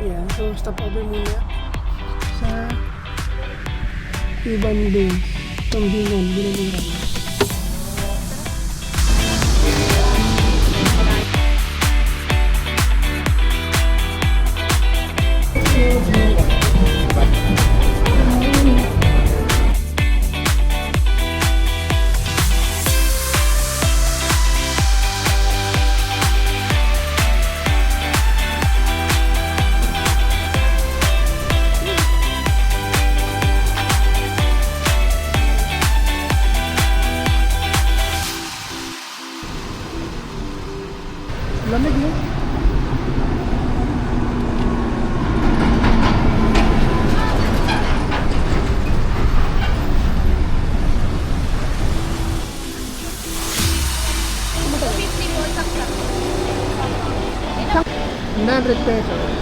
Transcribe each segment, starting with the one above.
Yan, so stop over muna sa Iban Base, Pambingan, Binaliran. Lamig mo. $900.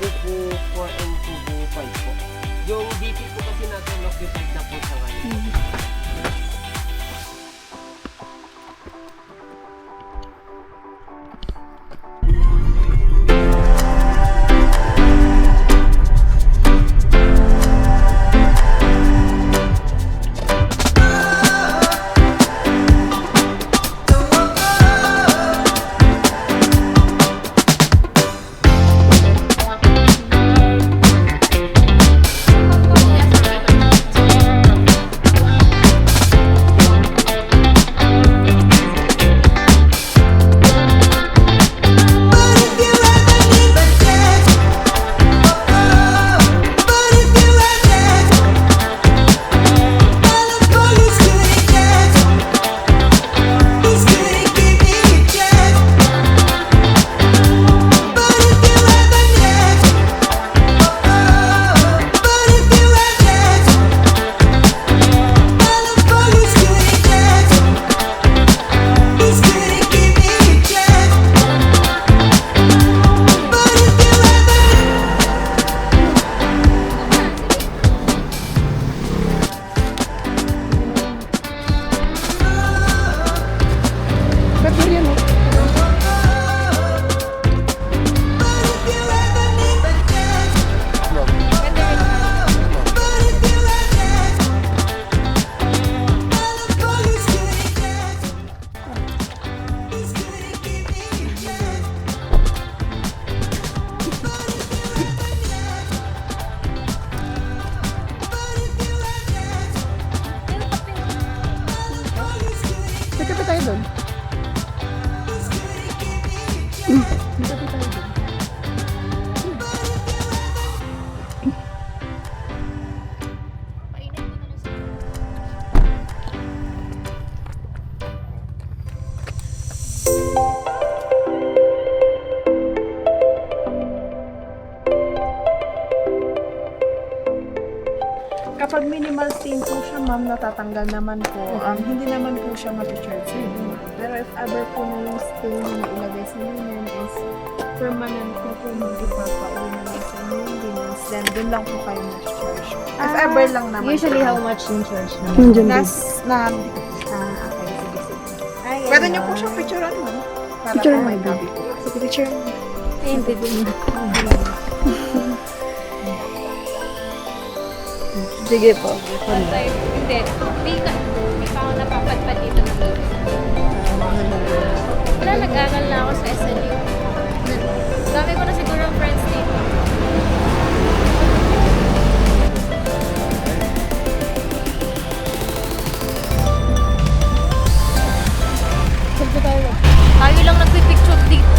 Kubo 4 and Kubo 5 po. Yung BP po kasi natin occupied na po sa ngayon. Nagkape tayo doon. Nagkape tayo doon. Kapag minimal stain po siya, ma'am, natatanggal naman po. Hindi naman po siya mag-charge sa inyo. Pero if ever po na yung stain na ilagay sa linen is permanent po po mag-ipapauwi na lang sa inyo yung linens, then dun lang po kayo mag-charge. If ever lang naman. Usually, how much yung charge naman? Nandiyan din. Okay, sige, sige. Pwede niyo po siyang picturean mo. Para Picture po mo, may baby. copy po. Sige, picture mo. Hindi din. Sige po. Hindi. Hindi pa ako napapadpad dito ng loob. Wala, nag-aral na ako sa SLU. Dami ko na siguro ang friends dito. Saan tayo? Tayo lang nagpipicture dito.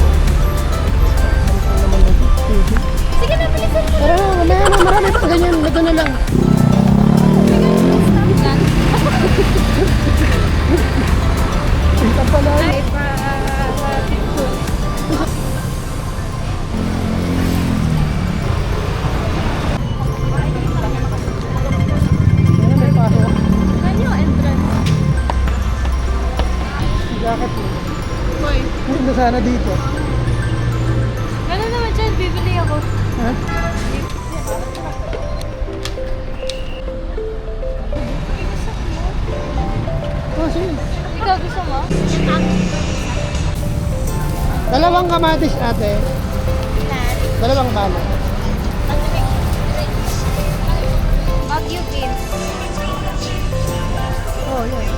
Sige na, bilisan mo. Tara na, mamaya na, marami pa ganyan. Ito na lang. Ito pala. Ay, pa picture. sana dito. Ano naman dyan, bibili ako. Ha? Oh, sige. Ikaw gusto mo? Dalawang kamatis ate. Dalawang bala. Baguio beans. Oh, yan.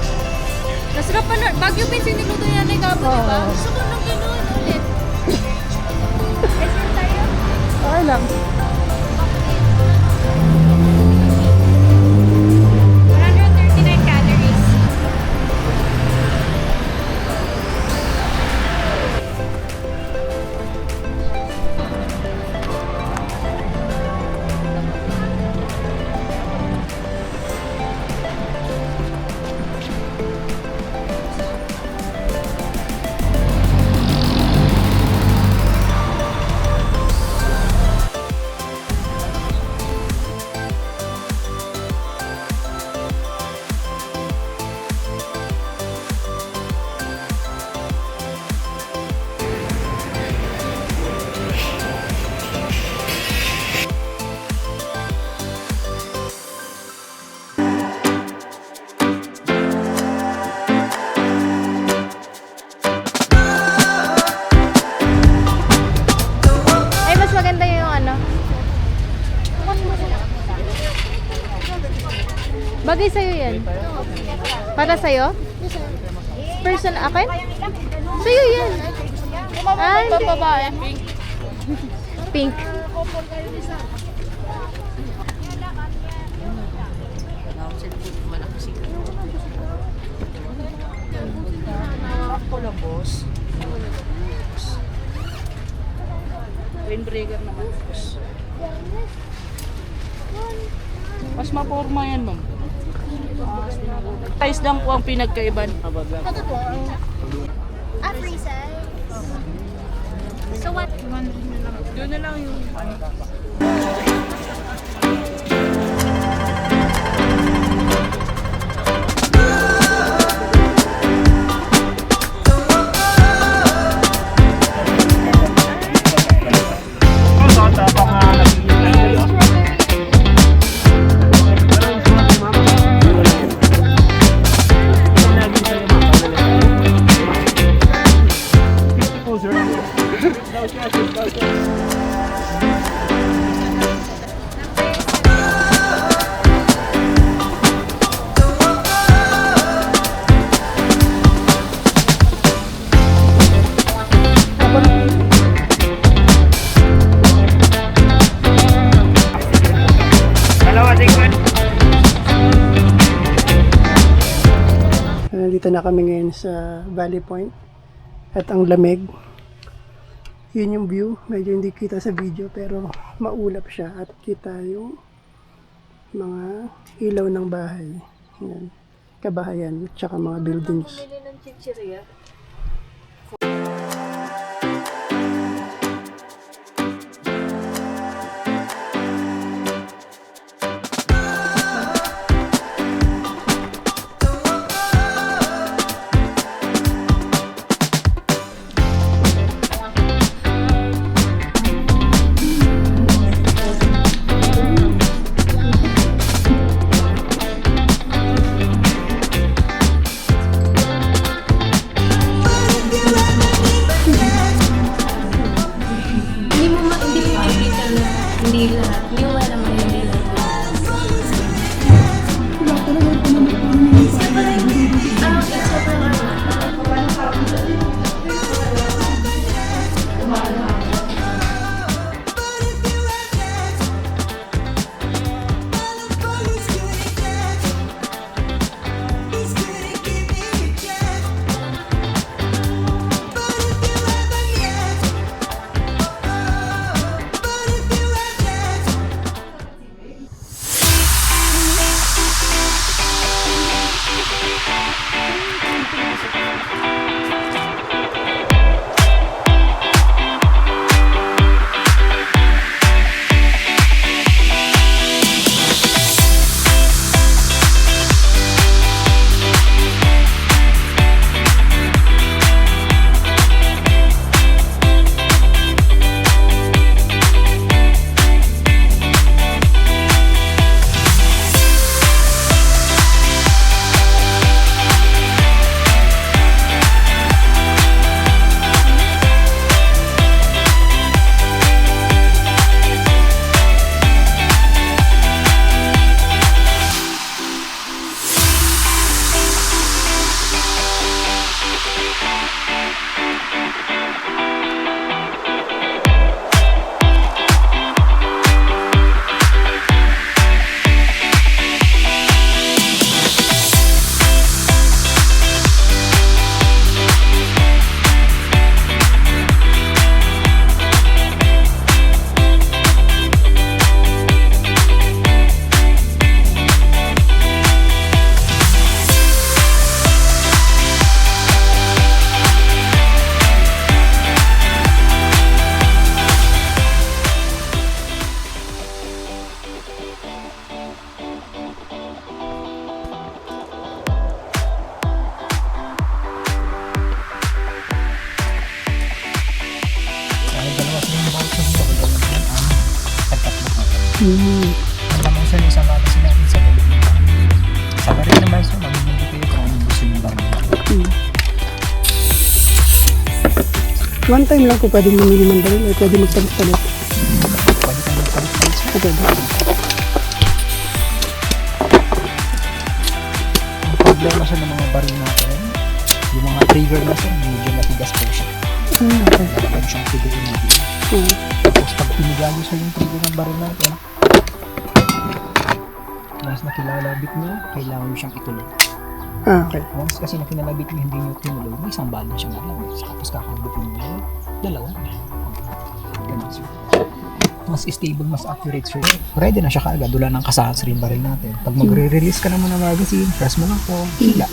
Masarap pa na. Baguio beans yung niluto niya ni Gabo, di ba? Oo. Gusto ko nung gano'n ulit. Kasi tayo. Okay lang. 139 calories. Ay, mas maganda yung ano. Bagay sa'yo yan. Para sa'yo? Person, akin? Sa'yo yan. Ah, hindi. Pink. Sakto lang, boss. Windbreaker naman, boss. Mas maporma yan, ma'am. Size lang po ang pinagkaiban. Free size. So what? Doon na lang yung ano. Nandito na kami ngayon sa Valley Point at ang lamig. Yun yung view, medyo hindi kita sa video pero maulap siya at kita yung mga ilaw ng bahay. Yan. Kabahayan, tsaka mga buildings. yung bawat ng bagay ang tagtatlo po. At naman sir, isama kasi natin sa balik ng baril. Sa baril naman sir, mamimili kayo kung anong gusto yung baril. One time lang ko pwede mamili ng baril o pwede magpalit-palit. Pwede kayo magpalit-palit sir. Okay ba? Ang problema siya ng mga baril natin, yung mga trigger na sir, medyo matigas po siya. Okay. Kaya siyang tigayin natin. Tapos pag pinigayo sa yung trigger ng baril natin, once na kilalabit nyo, kailangan nyo siyang ituloy. Okay. Once kasi na kinalabit nyo, hindi nyo tinuloy, may isang bala na siyang alam. Tapos kakabutin nyo, dalawa na. Ganun sir. Mas stable, mas accurate sir. Ready na siya kaagad, wala nang kasahas rin baril natin. Pag magre-release ka naman ng magazine, press mo lang po, hila.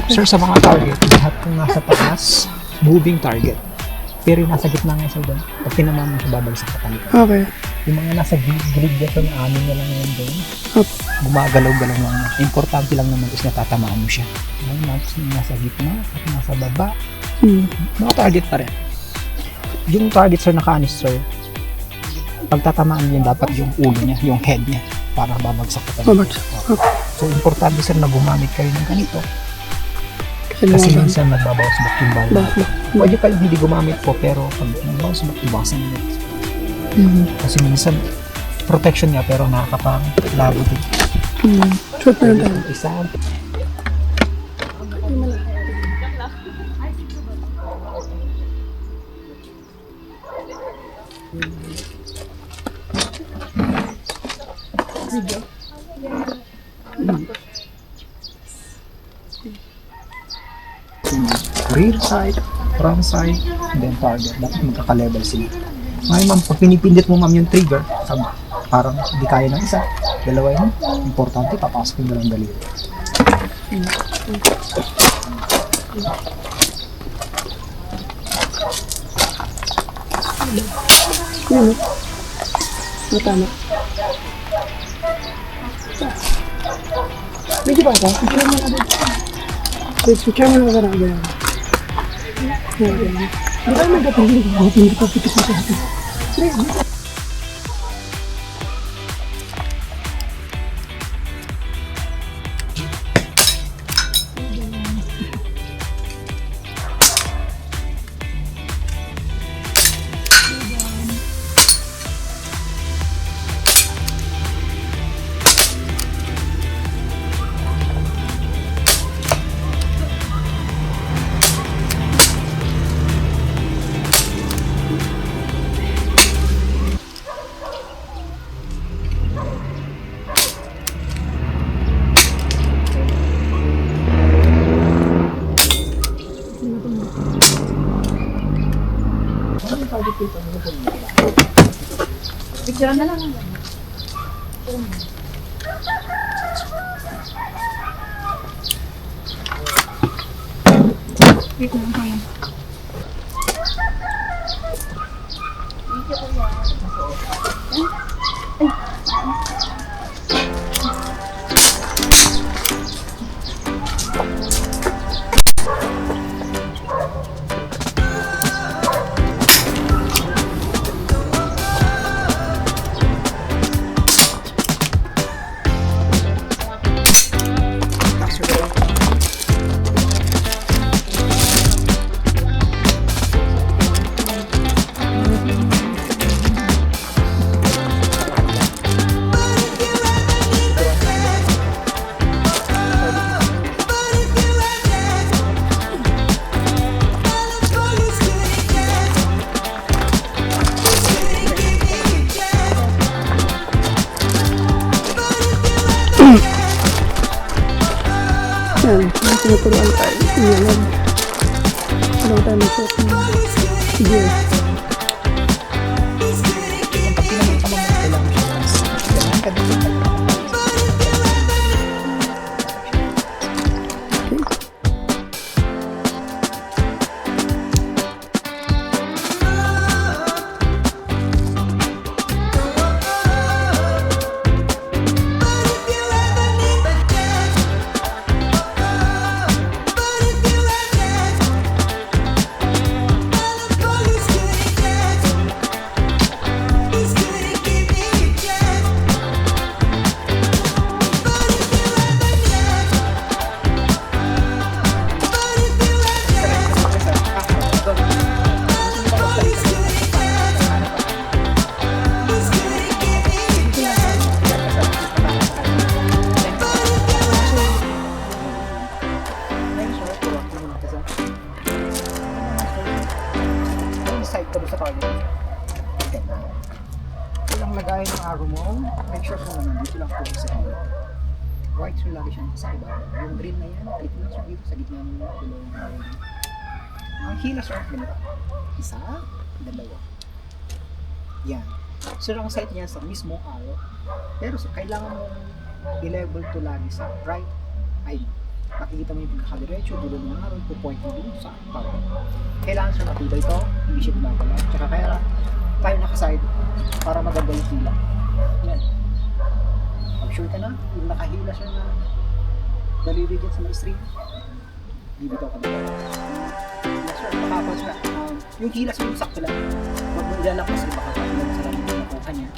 Sir, sa mga target, lahat kung nasa taas, moving target. Pero yung nasa gitna nga sir doon, pag tinamaan mo siya, babagsak ka talaga. Okay. Yung mga nasa grid dyan, sir, amin na lang yan doon. Opo. Gumagalaw-galaw lang. Importante lang naman is natatamaan mo siya. Yung nasa gitna, at nasa baba, mga target pa rin. Yung target sir, naka-anis sir, pag tatamaan mo yun, dapat yung ulo niya, yung head niya, para babagsak ka talaga. Babagsak. Okay. So, importante sir na gumamit kayo ng ganito. Kasi Kasi lumabas. minsan nagbabawas back yung bala. Bakit? Pwede kayong hindi gumamit po, pero pag nagbabawas back, iwasan nyo. Kasi minsan, protection niya, pero nakakapang-labo din. Shoot na lang tayo. Isa, rear side, front side, and then target. Dapat magkaka-level sila. Ngayon ma'am, pag pinipindit mo ma'am yung trigger, parang hindi kaya ng isa, dalawa yun, importante, papasok yung dalawang daliri. Yun. Matama. Medyo ba ito? Picture mo na agad. Wait, picture mo na agad agad. Di ba nagkatindi ko? Hindi ko pitik na ito. Yan, tinuturuan tayo. Yan. Ano tayo mag-shot? Sige. Tapos sa target. Okay. Ilang lagayan ng arrow mo, make sure kung nandito lang po sa gilid. White so lagi siyang sa iba. Yung green na yan, click mo siya dito sa gitna ng below. Ang hila sir, ganito. Isa, dalawa. Yan. So ang sight niya sa mismong arrow. Pero so, kailangan mo i-level to lagi sa right eye. Makikita mo yung pagkakadiretso, dulo ng arrow, po-point mo dun sa power. Kailangan siya matibay ito, hindi siya gumagalaw. Tsaka kaya tayo nakaside para maganda yung hila. Yan. Pag sure ka na, yung nakahila siya na daliri dyan sa may string, bibitaw ka na. Yes sir, makapal siya. Yung hila sa yung sakto lang. Huwag mo ilalak kasi baka kapag sa lang yung nakuha niya.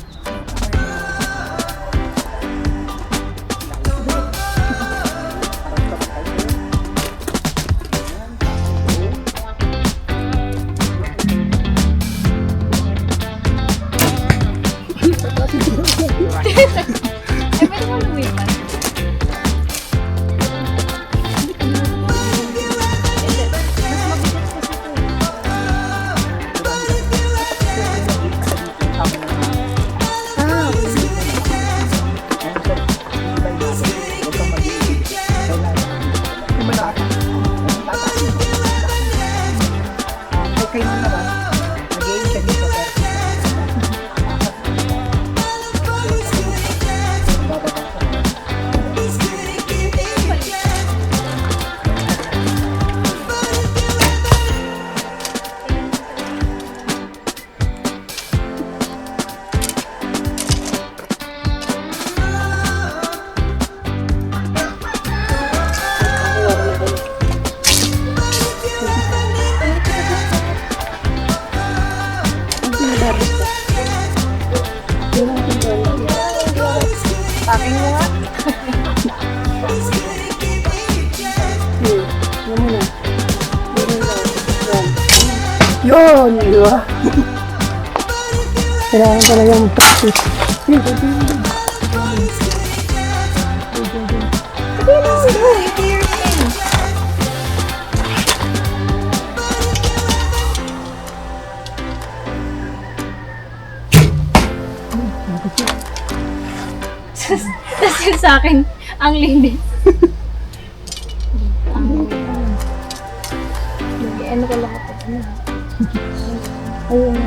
Ay, pwede mo lumipat. Okay mo naman. Nag-aim siya dito pero bababa ka. Aking mo nga. Yan muna. Yun! Di ba? Kailangan talagang practice. Sige, continue. Tapos yun sa akin, ang linis. Ano ko lang ito? Ayun.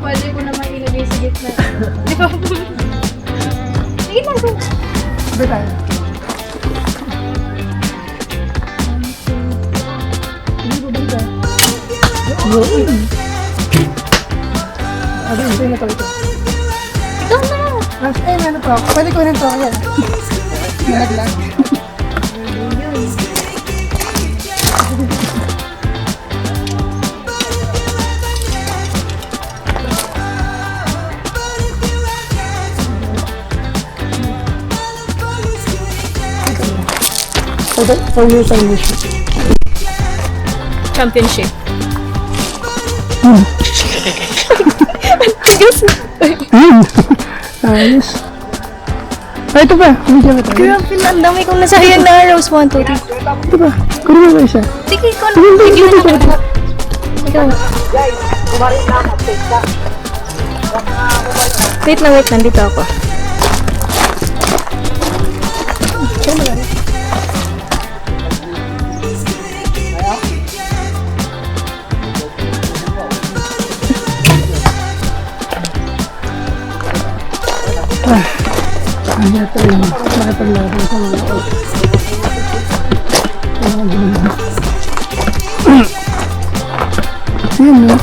Pwede ko naman ilagay sa gitna. Di ba? Sige lang ko. Sabi tayo. Yun. Ano yung na to ito? Ikaw na. Ano to? Pwede ko rin to. Ayan. Nalaglag. For you, Championship. Ayos. Ay, ito pa. Video ba tayo? Grabe na, ang dami kong nasayang na arrows. 1, 2, 3. Ito pa. Kunin mo ba isa? Sige, ikaw na. Video na naman. Ikaw na. Wait lang, nandito ako. Ano ito yung makipaglaban sa mga out. Ayun, no?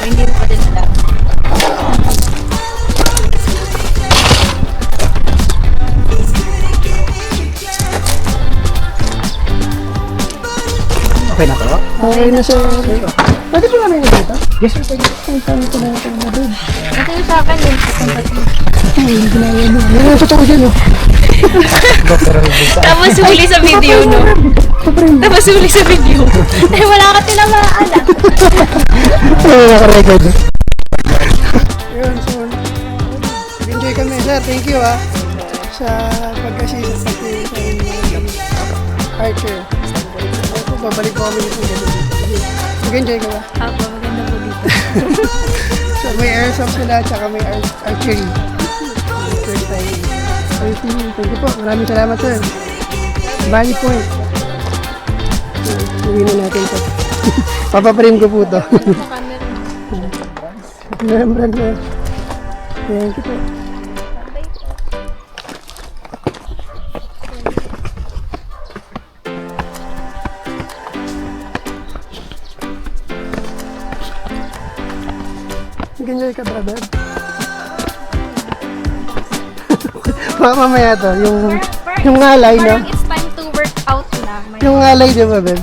Hindi mo pa din alam. Okay na to? Okay na siya. Pwede po namin dito? Yes, sir. Pwede. Ang kami ko na ito na doon. Ito yung sa akin yung kapatid. Hindi ko na yan. Yan ang totoo dyan, oh. Tapos huli sa video, no? Tapos huli sa video. Eh, wala ka tinamaala. Ano naka-record? Yun, so, enjoy kami. Sir, thank you, sa pagkasisa sa Archer. Babalik po kami nito. Mag-enjoy ka ba? Ako, maganda po dito. So, may airsoft sila, tsaka may archery. First time. Thank you po. Maraming salamat, sir. Valley Point. So, uwi na natin to. Papaprame ko po to. Remembrance, sir. Thank you po. Nag-enjoy ka, brother? Mamaya to, yung ngalay, no? Parang it's time to work out na. Yung ngalay, di ba, Ben?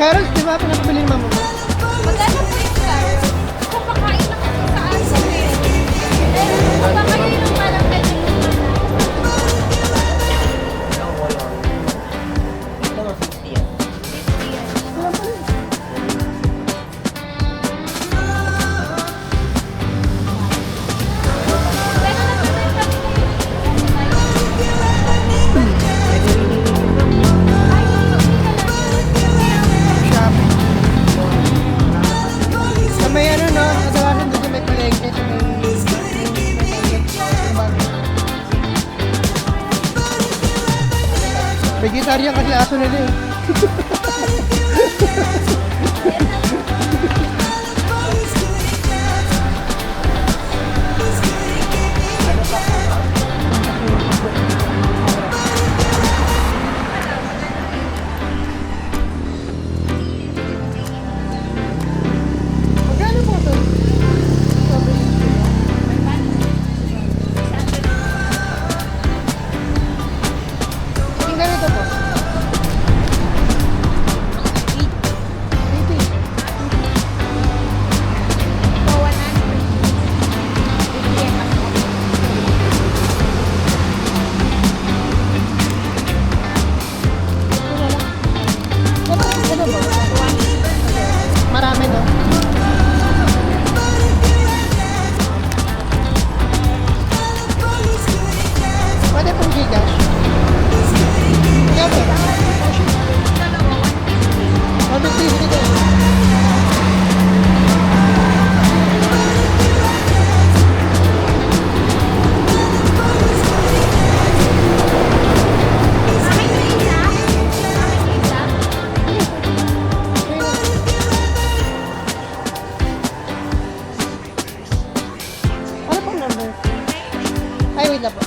Carrots, di ba? Pinapabili ni mama mo? Magkano po yung carrot? Kapakain na kasi sa aso eh. Kapakain lang parang pwede mo na. Sa may ano, no? Natawasan doon sa may palengke. Sa may... Vegetarian kasi aso nila eh. Magkano po ito? Yung ganito po? 80. Ano ba? Marami no? Pwede pong Gcash? Pwede. 150 dito. Ano pong number? Ay, wait na po.